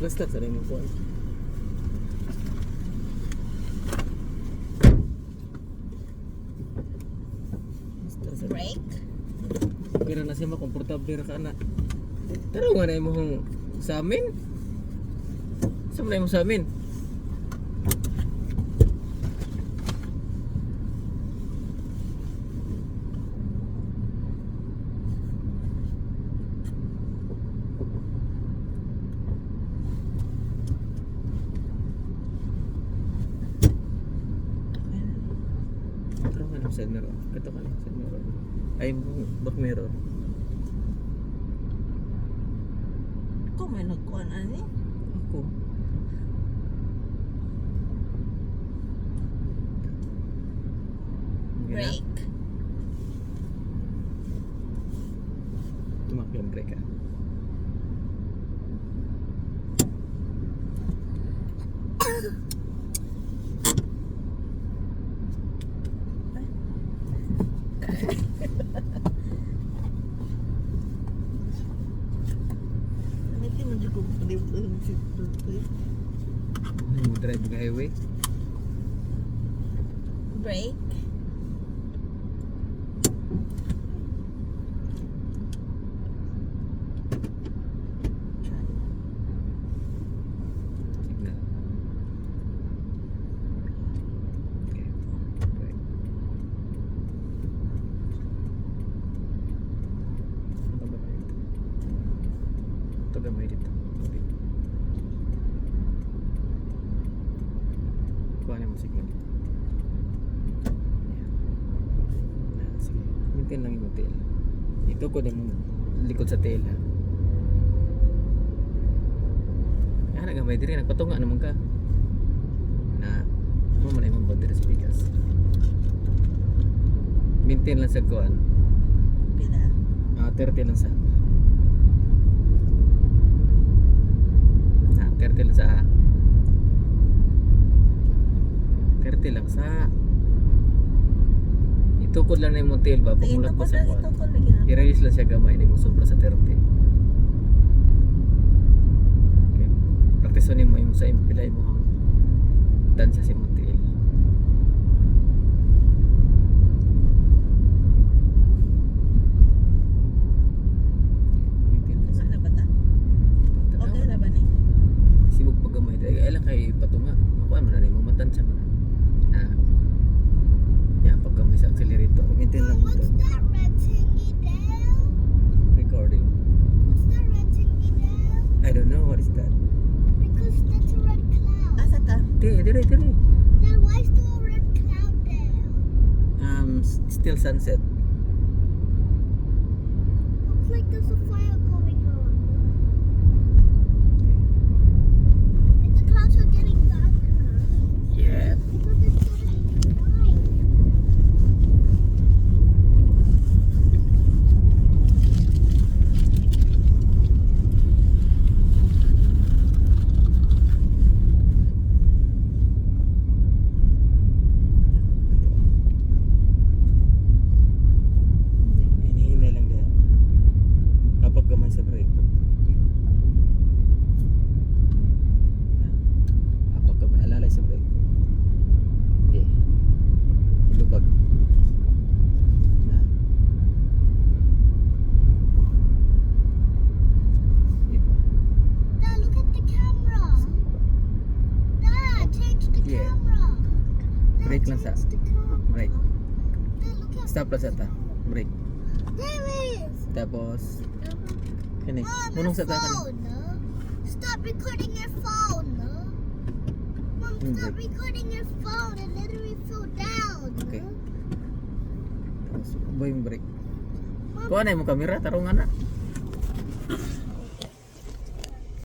Basta sa rin mo po. Break. Pero na siya makomportable ka na. Tara nga na mo sa amin. Saan na mo sa amin? Tara nga na side mirror. Kato ka na side mirror. Ay mo back mirror. Kung may nagkuhan ani. Ako. Break. Tumakyan break ka. Nanti mo juga pwede situ. Drive ng highway. Break. Signal. Okay. Right. Ito gamay dito. Okay. Kuha na mo signal. Ayan. Sige. Maintain lang yung tail. Ito ko na mo likod sa tail ha. Yan, nagamay din. Nagpatunga naman ka. Na, mo man ay mong boundary speakers. Maintain lang sa kuhan. Pila. 30 lang sa 30 lang sa 30 lang sa itukod lang na yung tail ba pumulat pa sa kuhan. I-release lang siya gamay, hindi mo sobra sa 30. Okay. Practice mo yung sa impilay mo hang tansya si mong tail. Ano ba ta? Okay na ba ni? Sibog pag gamay. Ay lang kay patunga. Makuan mo na rin mo matansya mo na. Yan pag gamay sa accelerator. Maintain lang mo ito. That red thingy down? Recording. What's that red thingy down? I don't know what is that. Because that's a red cloud. Asa ta? Dire. Then why is there a red cloud there? Still sunset. Looks like there's a fire going on. And the clouds are getting darker. Yeah. Because it's getting night. Hinihinay lang din. Kapag gamay sa brake. Kapag gamay, alalay sa brake. Okay. Ilubag. Iba. Dad, look at the camera. Dad, change the Yeah. camera. Dad, Brake lang sa- change the camera. Brake. Dad, look at Stop lang sa ta. Brake. There it is. Tapos, kini. Mom, Munong your sa ta kani. phone. Stop recording your phone. Mom, stop Break. recording your phone and literally fell down. Okay. Tapos, boy yung brake. Mom, Kuha na yung kamera, tarungan na.